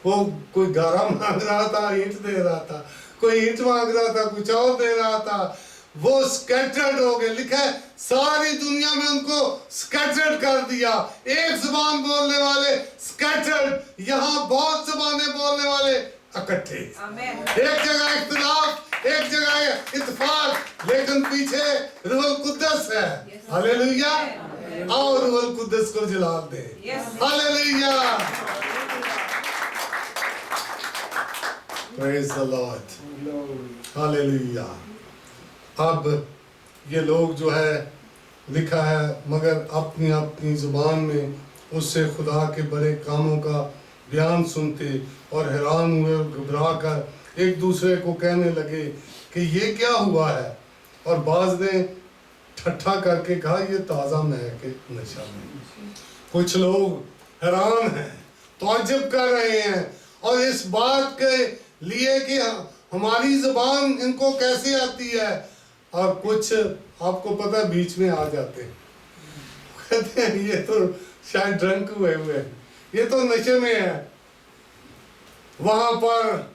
वो कोई गारा मांग रहा था, ईंट दे रहा था, कोई ईंट मांग रहा था, कुछ और दे रहा था। वो स्कैटर्ड हो गए। लिखा है सारी दुनिया में उनको स्कैटर्ड कर दिया। एक जुबान बोलने वाले स्कैटर्ड, यहाँ बहुत जुबानें बोलने वाले इकट्ठे। एक जगह इख्तिलाफ, एक जगह इत्तेफाक, लेकिन पीछे रूहुल कुद्दस है। हालेलुया। आओ रूहुल कुद्दस को जलाल दे। Hallelujah. Praise the Lord. Hallelujah. अब ये लोग जो है लिखा है, मगर अपनी अपनी जुबान में उससे खुदा के बड़े कामों का बयान सुनते और हैरान हुए और घबरा कर एक दूसरे को कहने लगे कि ये क्या हुआ है, और बाज ने ठट्ठा करके कहा ये ताज़ा महक नशा में। कुछ लोग हैरान हैं, ताज्जुब कर रहे हैं और इस बात के लिए कि हमारी ज़बान इनको कैसे आती है, और कुछ आपको पता है बीच में आ जाते हैं, कहते हैं ये तो शायद ड्रंक हुए हैं, ये तो नशे में है। वहां पर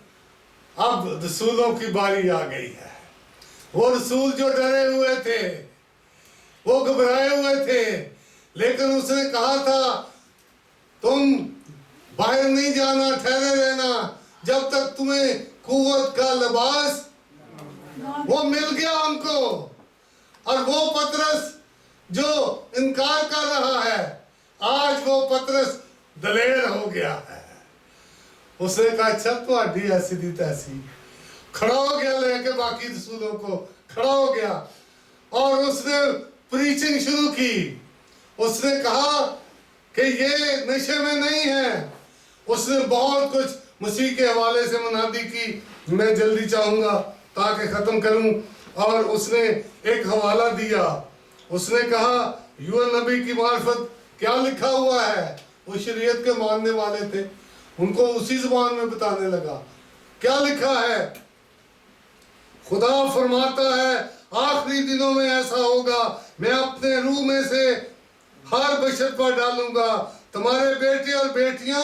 अब रसूलों की बारी आ गई है। वो रसूल जो डरे हुए थे, वो घबराए हुए थे, लेकिन उसने कहा था तुम बाहर नहीं जाना, ठहरे रहना जब तक तुम्हें कुव्वत का लिबास वो मिल गया हमको। और वो पतरस जो इनकार कर रहा है, आज वो पतरस दलेर हो गया है। उसने कहा अच्छा तुम्हारी ऐसी दी तैसी, खड़ा हो गया लेके बाकी रसूलों को, खड़ा हो गया और उसने प्रीचिंग शुरू की। उसने कहा कि ये नशे में नहीं है। उसने बहुत कुछ मसीह के हवाले से मुनादी की, मैं जल्दी चाहूँगा ताकि ख़त्म करूँ। और उसने एक हवाला दिया, उसने कहा यूएन नबी की मार्फत क्या लिखा हुआ है। वो शरीयत के मानने वाले थे, उनको उसी ज़बान में बताने लगा क्या लिखा है। खुदा फरमाता है आखिरी दिनों में ऐसा होगा, मैं अपने रूह में से हर बशर पर डालूंगा, तुम्हारे बेटे और बेटियां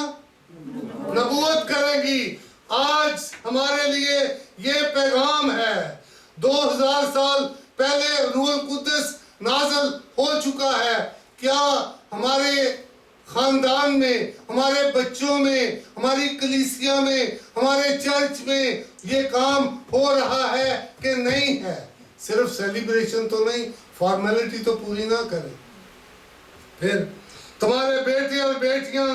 नबूवत करेंगी। आज हमारे लिए ये पैगाम है। 2000 साल पहले रूहुल कुद्दस नाज़िल हो चुका है। क्या हमारे खानदान में, हमारे बच्चों में, हमारी कलीसिया में, हमारे चर्च में ये काम हो रहा है कि नहीं है? सिर्फ सेलिब्रेशन तो नहीं, फॉर्मेलिटी तो पूरी ना करें। फिर तुम्हारे बेटे और बेटियां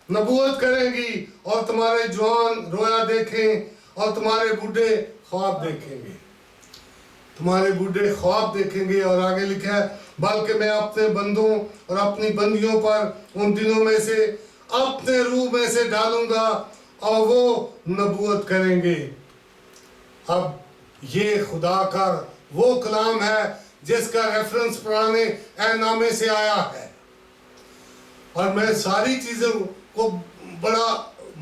नबूवत करेंगी और तुम्हारे जवान रोया देखें और तुम्हारे बूढ़े ख्वाब देखेंगे। तुम्हारे बूढ़े ख्वाब देखेंगे। और आगे लिखा है बल्कि मैं अपने बंदों और अपनी बंदियों पर उन दिनों में से अपने रूह में से डालूंगा और वो नबूवत करेंगे। अब ये खुदा का वो कलाम है जिसका रेफरेंस पुराने ऐनामे से आया है। और मैं सारी चीज़ों को बड़ा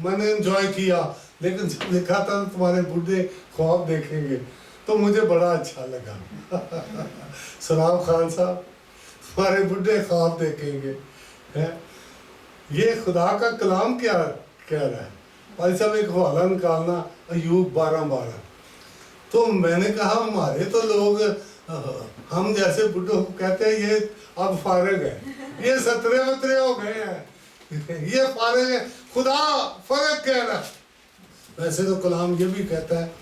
मैंने एंजॉय किया, लेकिन जब लिखा था तुम्हारे बूढ़े ख्वाब देखेंगे तो मुझे बड़ा अच्छा लगा। सलाम खान साहब, तुम्हारे बूढ़े ख्वाब देखेंगे है, ये खुदा का कलाम क्या कह रहा है। भाई साहब एक हवाला निकालना अय्यूब 12:12। तो मैंने कहा हमारे तो लोग हम जैसे बुढ़ों को कहते हैं ये अब फारिग है, ये सतरे वतरे हो गए हैं, ये फारिग है। खुदा फर्क कह रहा है। वैसे तो कलाम ये भी कहता है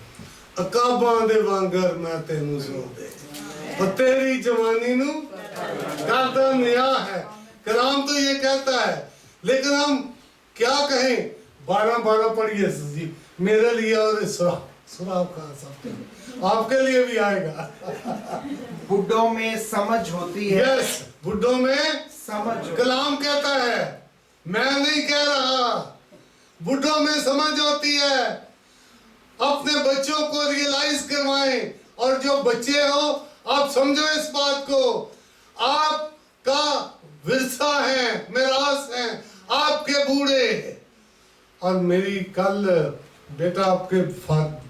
अकाबां दे वांगर मैं तेनू सुन दे और तेरी जवानी नू करदा निया है। कलाम तो ये कहता है, लेकिन हम क्या कहें। 12:12 पढ़िए जी मेरे लिए और सुराब खान साहब आपके लिए भी आएगा। बुड्ढों में समझ होती है। यस, बुड्ढों में समझ। कलाम कहता है, मैं नहीं कह रहा। बुड्ढों में समझ होती है। अपने बच्चों को रियलाइज करवाएं। और जो बच्चे हो आप समझो इस बात को, आपका विरसा है, मिरास है आपके बूढ़े। और मेरी कल बेटा आपके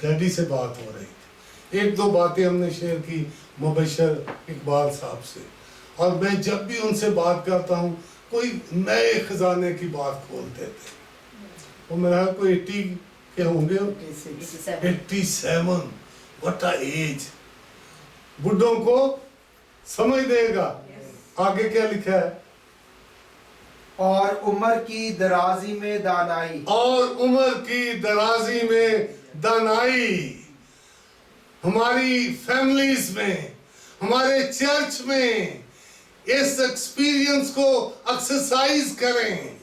डैडी से बात हो रही थी, एक दो बातें हमने शेयर की मुबशर इकबाल साहब से। और मैं जब भी उनसे बात करता हूँ कोई नए खजाने की बात खोलते थे। वो मेरा कोई 80 के होंगे, 87। What a as. बुढ़ों को समझ देगा। आगे क्या लिखा है, और उम्र की दराजी में दानाई। और उम्र की दराजी में दानाई। हमारी फैमिलीज में, हमारे चर्च में इस एक्सपीरियंस को एक्सरसाइज करें।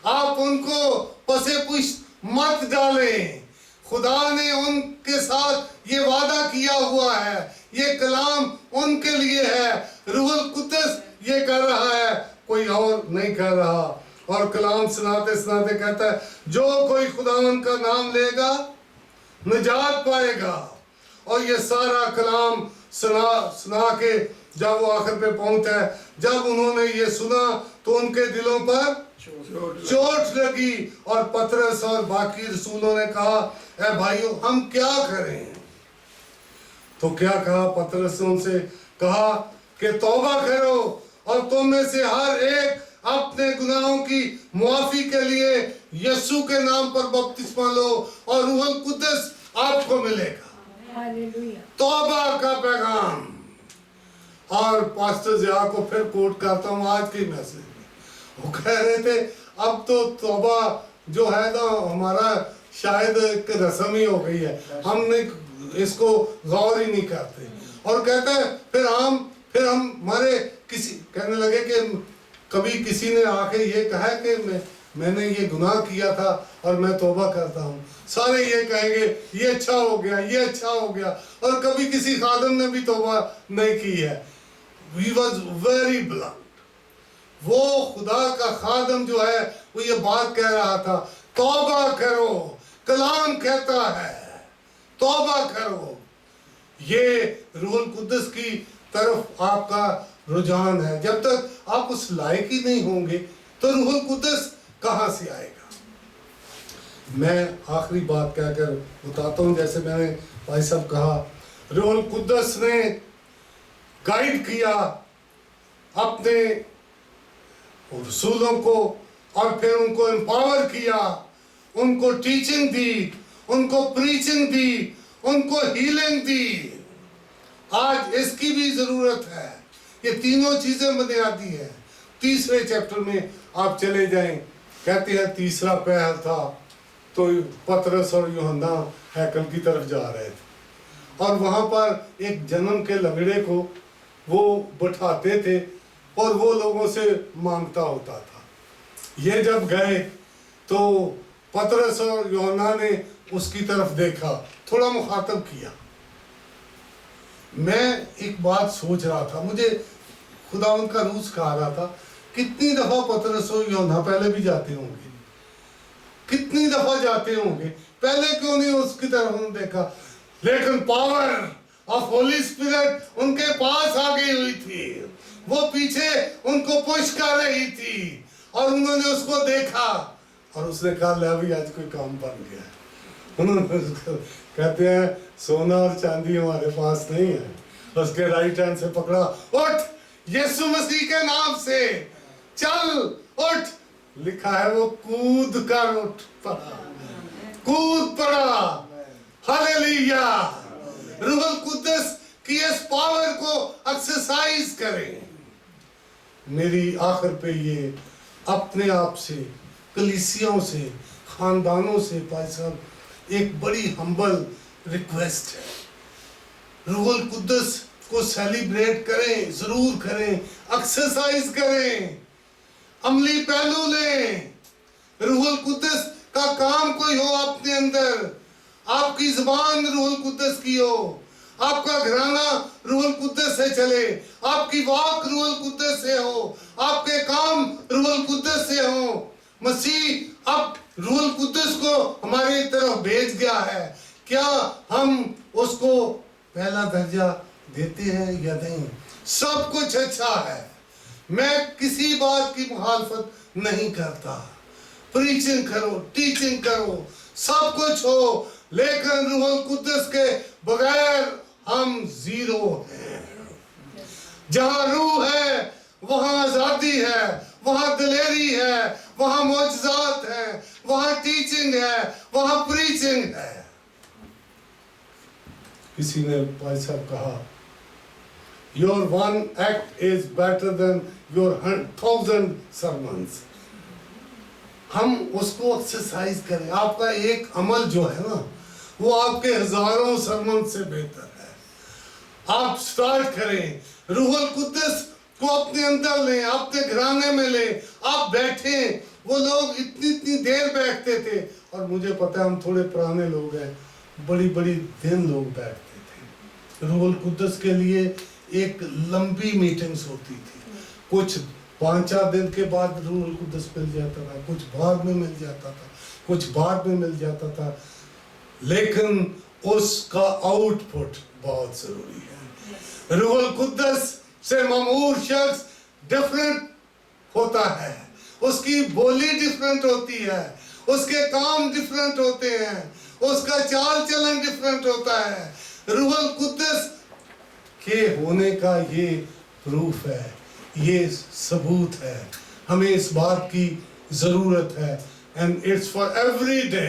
आप उनको पसे पुष्ट मत डालें। खुदा ने उनके साथ ये वादा किया हुआ है, ये कलाम उनके लिए है। रूहुल कुद्दस ये कर रहा है, कोई और नहीं कर रहा। اور کلام سناتے سناتے کہتا ہے جو کوئی خداوند کا نام لے گا نجات پائے گا. اور یہ سارا کلام سنا کے جب وہ آخر پہ پہنچتا ہے, جب انہوں نے یہ سنا تو ان کے دلوں پر چوٹ لگی اور پطرس اور باقی رسولوں نے کہا اے بھائیو ہم کیا کریں؟ تو کیا کہا پطرس نے ان سے کہا کہ توبہ کرو اور تم میں سے ہر ایک اپنے گناہوں کی معافی کے لیے یسوع کے نام پر بپتسمہ لو اور روح القدس آپ کو ملے گا. توبہ کا پیغام. اور پاسٹر ضیاء کو پھر کوٹ کرتا ہوں آج کے میسج میں, وہ کہہ رہے تھے اب تو توبہ جو ہے نا ہمارا شاید ایک رسم ہی ہو گئی ہے, ہم نے اس کو غور ہی نہیں کرتے. اور کہتا ہے پھر ہم ہمارے کسی کہنے لگے کہ کبھی کسی نے آ کے یہ کہا کہ میں نے یہ گناہ کیا تھا اور میں توبہ کرتا ہوں, سارے یہ کہیں گے یہ اچھا ہو گیا, یہ اچھا ہو گیا. اور کبھی کسی خادم نے بھی توبہ نہیں کی ہے. He was very blunt. وہ خدا کا خادم جو ہے وہ یہ بات کہہ رہا تھا توبہ کرو, کلام کہتا ہے توبہ کرو. یہ روح القدس کی طرف آپ کا رجحان ہے. جب تک آپ اس لائق ہی نہیں ہوں گے تو روح القدس کہاں سے آئے گا؟ میں آخری بات کہہ کر بتاتا ہوں, جیسے میں نے بھائی صاحب کہا روح القدس نے گائیڈ کیا اپنے رسولوں کو اور پھر ان کو امپاور کیا, ان کو ٹیچنگ دی, ان کو پریچنگ دی, ان کو ہیلنگ دی. آج اس کی بھی ضرورت ہے. یہ تینوں چیزیں بنیادی ہیں. تیسرے چیپٹر میں آپ چلے جائیں, کہتے ہیں تیسرا پہر تھا تو پطرس اور یوحنا ہیکل کی طرف جا رہے تھے اور وہاں پر ایک جنم کے لنگڑے کو وہ بٹھاتے تھے اور وہ لوگوں سے مانگتا ہوتا تھا. یہ جب گئے تو پطرس اور یوحنا نے اس کی طرف دیکھا, تھوڑا مخاطب کیا. میں ایک بات سوچ رہا تھا, مجھے خداوند کا روح سکھا رہا تھا کتنی دفعہ پطرس اور یوحنا پہلے بھی جاتے ہوں گے, کتنی دفعہ جاتے ہوں گے, پہلے کیوں نہیں اس کی طرف انہوں نے دیکھا؟ لیکن power of Holy spirit in کے پاس آ گئی ہوئی تھی, وہ پیچھے ان کو پش کر رہی تھی اور انہوں نے اس کو دیکھا اور اس نے کہا لے بھی آج کوئی کام بن گیا. انہوں نے کہتے ہیں سونا اور چاندی ہمارے پاس نہیں ہے. اس کے رائٹ ہینڈ سے پکڑا, اٹھ یسوع مسیح کے نام سے چل اٹھ. لکھا ہے وہ کود کر اٹھ پڑا, کود پڑا. ہلیلویا. روح القدس کی اس پاور کو ایکسرسائز کریں. میری آخر پہ یہ اپنے آپ سے, کلیسیوں سے, خاندانوں سے بھائی صاحب ایک بڑی ہمبل ریکویسٹ ہے. روح القدس کو سیلیبریٹ کریں, ضرور کریں, ایکسرسائز کریں, عملی پہلو لیں. روح القدس کا کام کوئی ہو اپنے اندر, آپ کی زبان روح القدس کی ہو, آپ کا گھرانہ روح القدس سے چلے, آپ کی واک روح القدس سے ہو, آپ کے کام روح القدس سے ہوں. مسیح اب روح القدس کو ہماری طرف بھیج گیا ہے, کیا ہم اس کو پہلا درجہ دیتے ہیں یا نہیں؟ سب کچھ اچھا ہے, میں کسی بات کی مخالفت نہیں کرتا. پریچنگ کرو, ٹیچنگ کرو, سب کچھ ہو, لیکن روح القدس کے بغیر ہم زیرو ہیں. جہاں روح ہے وہاں آزادی ہے, وہاں دلیری ہے, وہاں معجزات ہیں, وہاں ٹیچنگ ہے, وہاں پریچنگ ہے. کسی نے بھائی صاحب کہا your one act is better than your 1,000 sermons. ہم اس کو ایکسرسائز کریں. آپ کا ایک عمل جو ہے نا وہ آپ کے ہزاروں سرمن سے بہتر ہے. آپ سٹارٹ کریں, روح القدس کو اپنے اندر لیں, اپنے گھرانے میں لیں, آپ بیٹھیں. وہ لوگ اتنی دیر بیٹھتے تھے, اور مجھے پتا ہے ہم تھوڑے پرانے لوگ ہیں, بڑی دن لوگ بیٹھتے تھے. روح القدس کے لیے ایک لمبی میٹنگز ہوتی تھی, کچھ 5-4 दिन के बाद रूह कुद्दस मिल जाता था, कुछ बाद में मिल जाता था, कुछ बाद में मिल जाता था, लेकिन उसका आउटपुट बहुत जरूरी है। रूह कुद्दस से ममूर शख्स डिफरेंट होता है, उसकी बोली डिफरेंट होती है, उसके काम डिफरेंट होते हैं, उसका चाल चलन डिफरेंट होता है। रूह कुद्दस के होने का ये प्रूफ है, ये सबूत है, हमें इस बात की जरूरत है। And it's for every day,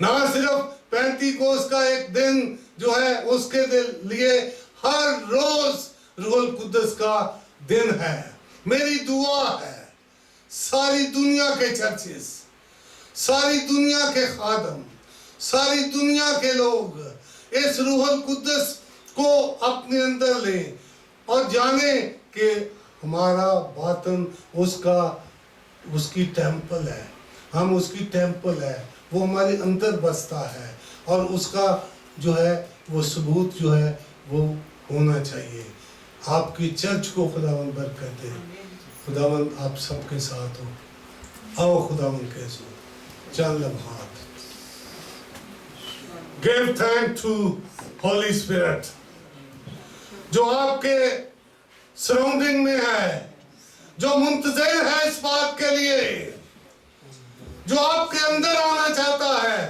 ना सिर्फ पैंतीकोस का एक दिन जो है उसके लिए, हर रोज रूह कुद्दस का दिन है। मेरी दुआ है सारी दुनिया के चर्चेस, सारी दुनिया के खादम, सारी दुनिया के लोग इस रूह कुद्दस को अपने अंदर लें और जाने कि हमारा बातन उसकी टेम्पल है, हम उसकी टेम्पल है, वो हमारे अंदर बसता है, और उसका जो है वो सबूत जो है वो होना चाहिए। आपकी चर्च को खुदावंद बरकत दे, खुदावंद आप सबके साथ हो। आओ खुदावंद के साथ चल लम्हात। Give thanks to Holy Spirit जो आपके सराउंडिंग में है, जो मुंतज़िर है इस बात के लिए, जो आपके अंदर आना चाहता है,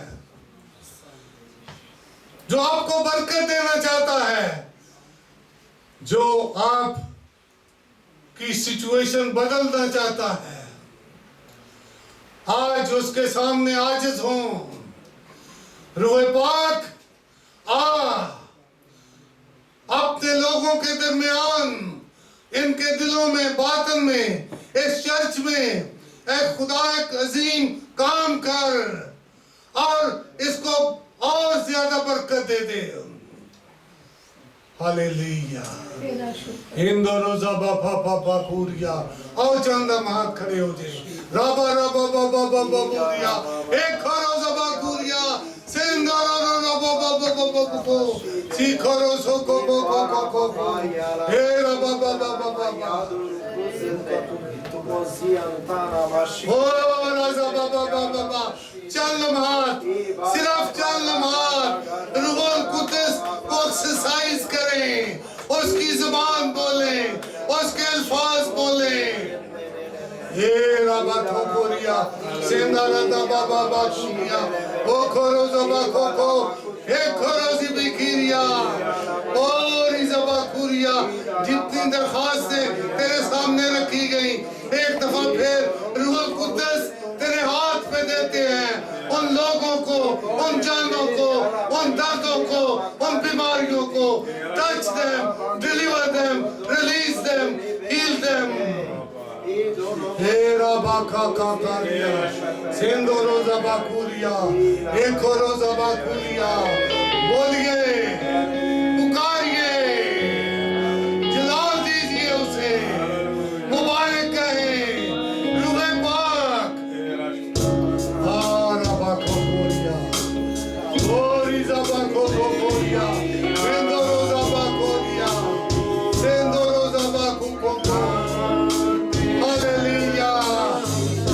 जो आपको बरकत देना चाहता है, जो आप की सिचुएशन बदलना चाहता है। आज उसके सामने आजिज हों। रूह पाक अपने लोगों के दरमियान, इनके दिलों में, बातन में, इस चर्च में एक खुदा एक अजीम काम कर और इसको और ज्यादा बरकत दे दे। हालेलुया। हिंदो रोजा बापा पापा पूरिया और चंदा हाथ खड़े हो जाए। राबा राबा बाबा बाबा पूरिया एक रोजा बाकुरिया सेंदा राबा बाबा बाबा को सीखरो सो को हे राबा बाबा बाबा ओ राजा बाबा बाबा चल लम्हात, सिर्फ चल लम्हात रूह कुद्दस को एक्सरसाइज करें, उसकी जुबान बोलें, उसके अल्फाज बोलें। ये रबा ठोकोरिया सेंदा रदा बाबा बाकुरिया ओ खोरो जबा कोको हे खोरो जिबिकिरिया और इजबा कुरिया। जितनी दरखास्तें तेरे सामने रखी गई, एक दफा फिर रूह कुद्दस तेरे हाथ पे देते हैं। उन लोगों को, उन जानों को, उन दर्दों को, उन बीमारियों को touch them, deliver them, release them, heal them. हे राबा का कारिया सेंदो रोजा बाकुरिया एक रोजा बाकुरिया बोलिए, पुकारिए, जलाल दीजिए उसे, मुबारक कहें रूह पाक। राबा को बोलिया गोरी जबा को बोलिया सेंदो रोजा बाकुरिया सेंदो रोजा बाकु को।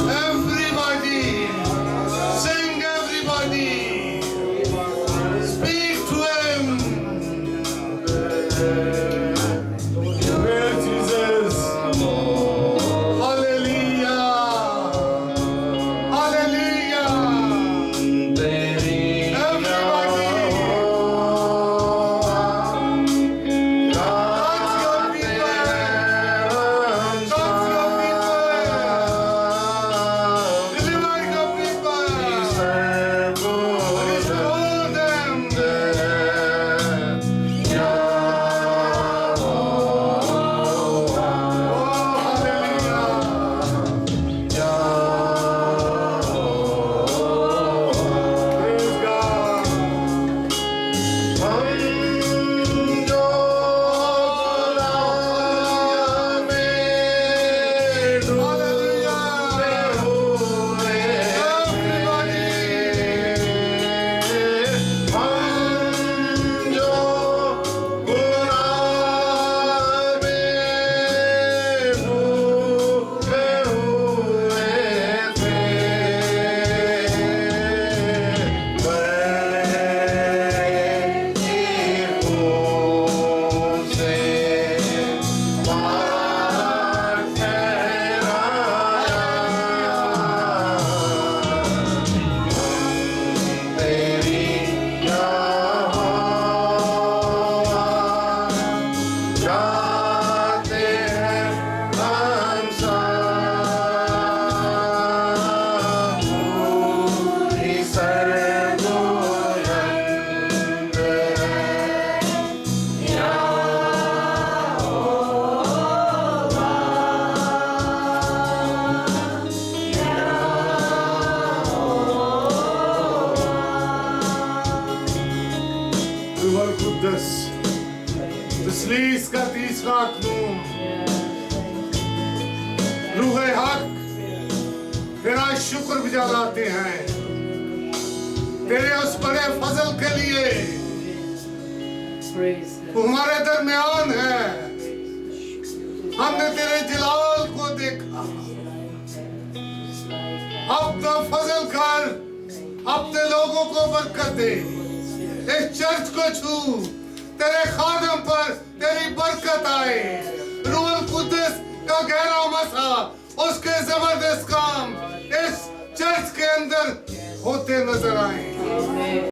Everybody, sing everybody, speak to him. इसलिए इसका तीसरा कानून रूह हक तेरा शुक्र गुजारते हैं तेरे उस बड़े फजल के लिए तू हमारे दरमियान है हमने तेरे जलाल को देखा अब तो फजल कर अपने लोगों को बरकत दे इस चर्च को छू तेरे खादम पर तेरी बरकत आए रूह कुद्दस का गहरा मसा उसके जबरदस्त काम इस चर्च के अंदर होते नजर आए